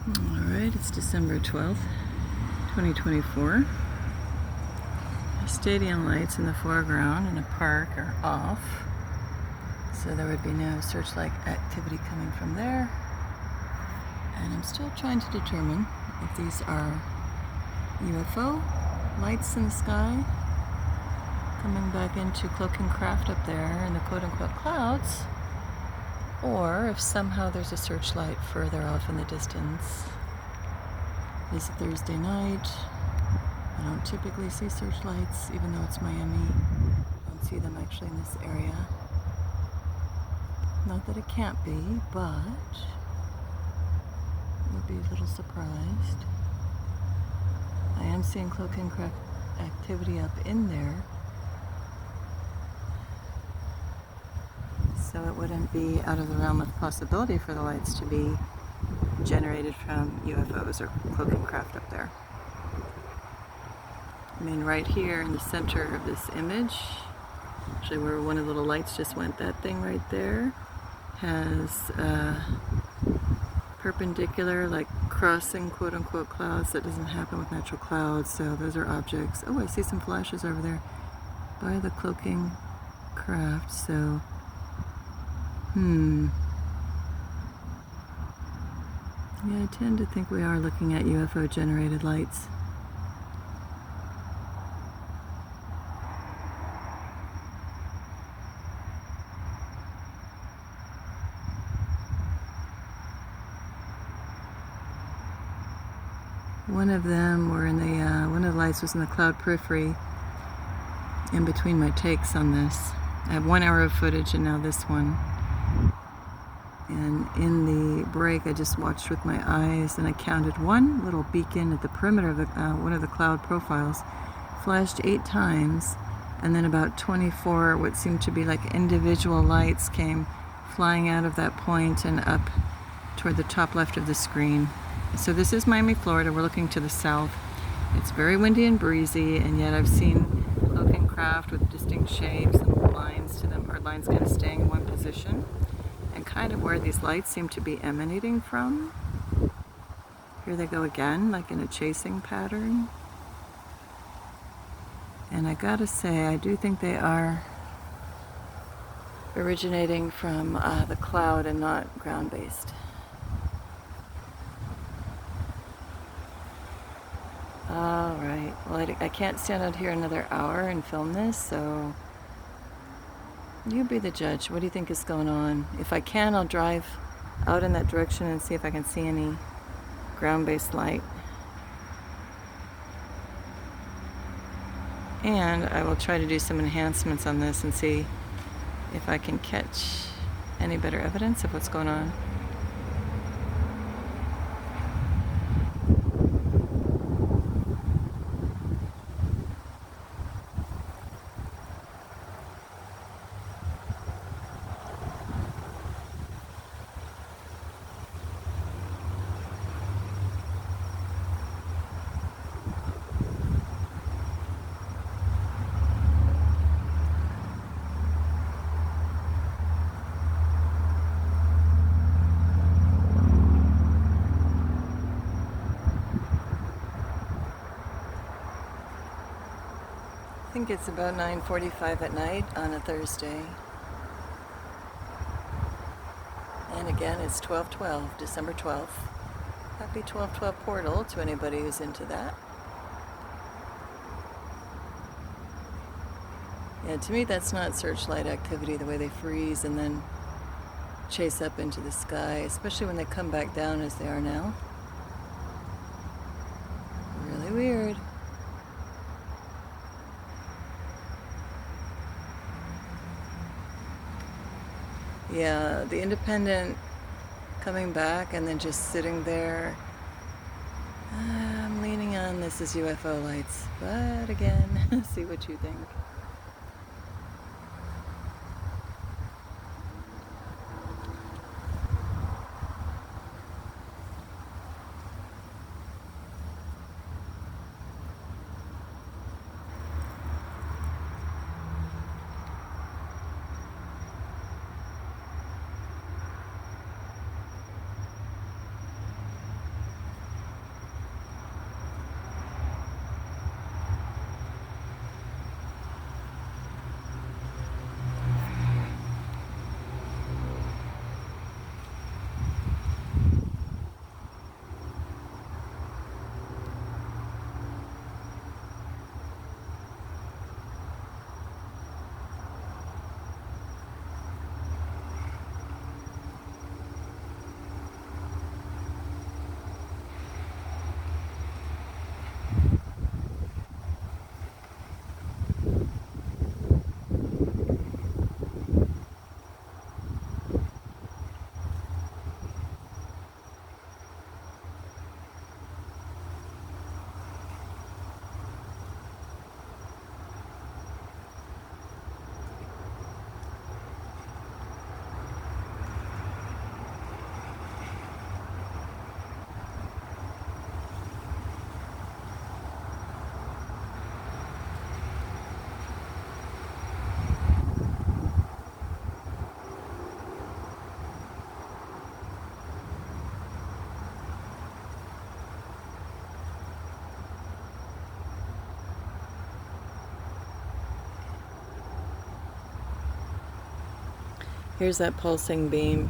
Alright, it's December 12th, 2024. The stadium lights in the foreground in a park are off, so there would be no searchlight activity coming from there. And I'm still trying to determine if these are UFO lights in the sky coming back into Cloaking craft up there in the quote-unquote clouds, or if somehow there's a searchlight further off in the distance. It's a Thursday night. I don't typically see searchlights, even though it's Miami. I don't see them actually in this area. Not that it can't be, but I would be a little surprised. I am seeing Cloaking craft activity up in there, so it wouldn't be out of the realm of possibility for the lights to be generated from UFOs or Cloaking craft up there. I mean, right here in the center of this image, actually where one of the little lights just went, that thing right there has perpendicular, like crossing quote-unquote clouds. That doesn't happen with natural clouds, so those are objects. Oh, I see some flashes over there by the Cloaking craft, so yeah, I tend to think we are looking at UFO generated lights. One of them were in the, one of the lights was in the cloud periphery in between my takes on this. I have 1 hour of footage and now this one. And in the break, I just watched with my eyes and I counted one little beacon at the perimeter of the, one of the cloud profiles, flashed 8 times, and then about 24 what seemed to be like individual lights came flying out of that point and up toward the top left of the screen. So this is Miami, Florida. We're looking to the south. It's very windy and breezy, and yet I've seen Cloaking craft with distinct shapes and lines to them, or lines kind of staying in one position, and kind of where these lights seem to be emanating from. Here they go again, like in a chasing pattern. And I gotta say, I do think they are originating from the cloud and not ground-based. Alright, well I can't stand out here another hour and film this, so you be the judge. What do you think is going on? If I can, I'll drive out in that direction and see if I can see any ground-based light. And I will try to do some enhancements on this and see if I can catch any better evidence of what's going on. I think it's about 9:45 at night on a Thursday. And again, it's 12/12, December 12th. Happy 12/12 portal to anybody who's into that. Yeah, to me that's not searchlight activity, the way they freeze and then chase up into the sky, especially when they come back down as they are now. Really weird. Yeah, the independent coming back and then just sitting there. I'm leaning on this is UFO lights, but again, see what you think. Here's that pulsing beam,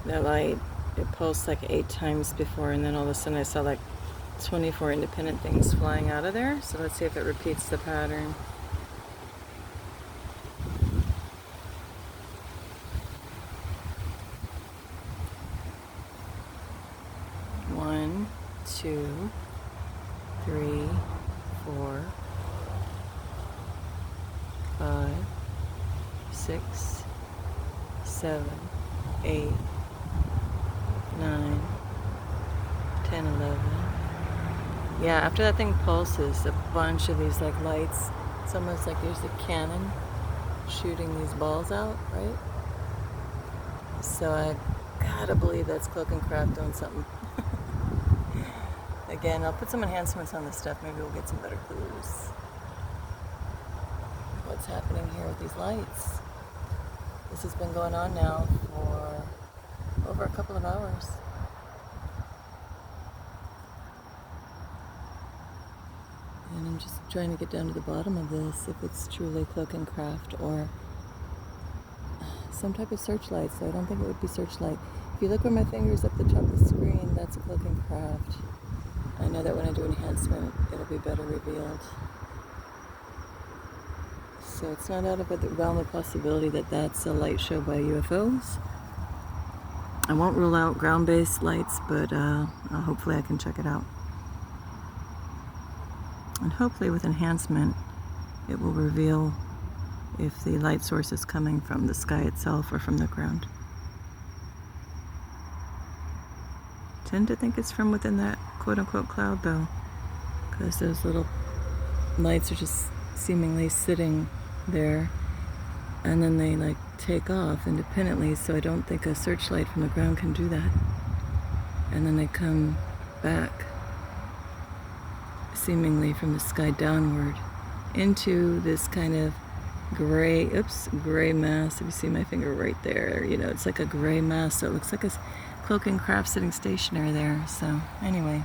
that light. It pulsed like 8 times before, and then all of a sudden I saw like 24 independent things flying out of there. So let's see if it repeats the pattern. One, 2, 3, 4, 5, 6, 7, 8, 9, 10, 11. Yeah, after that thing pulses, a bunch of these like lights, it's almost like there's a cannon shooting these balls out, right? So I gotta believe that's Cloaking Craft doing something. Again, I'll put some enhancements on this stuff. Maybe we'll get some better clues. What's happening here with these lights? This has been going on now for over a couple of hours. And I'm just trying to get down to the bottom of this, if it's truly Cloaking Craft or some type of searchlight. So I don't think it would be searchlight. If you look where my finger's up the top of the screen, that's a Cloaking Craft. I know that when I do enhancement, it'll be better revealed. So it's not out of the realm of possibility that that's a light show by UFOs. I won't rule out ground-based lights, but hopefully I can check it out. And hopefully with enhancement, it will reveal if the light source is coming from the sky itself or from the ground. Tend to think it's from within that quote-unquote cloud though, because those little lights are just seemingly sitting there, and then they like take off independently, so I don't think a searchlight from the ground can do that. And then they come back seemingly from the sky downward into this kind of gray mass. If you see my finger right there, you know, it's like a gray mass, so it looks like a Cloaking Craft sitting stationary there. So anyway,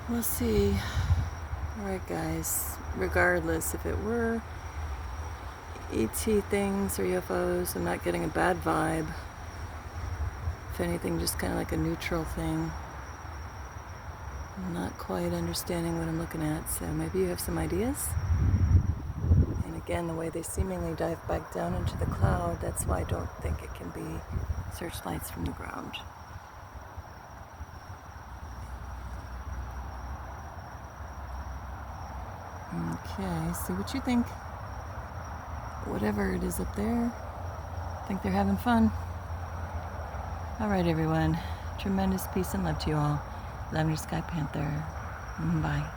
we'll see. Alright guys, regardless if it were ET things or UFOs, I'm not getting a bad vibe. If anything, just kind of like a neutral thing. I'm not quite understanding what I'm looking at, so maybe you have some ideas. And again, the way they seemingly dive back down into the cloud, that's why I don't think it can be searchlights from the ground. Okay, see what you think. Whatever it is up there, I think they're having fun. Alright everyone, tremendous peace and love to you all. Lavender Sky Panther. Bye.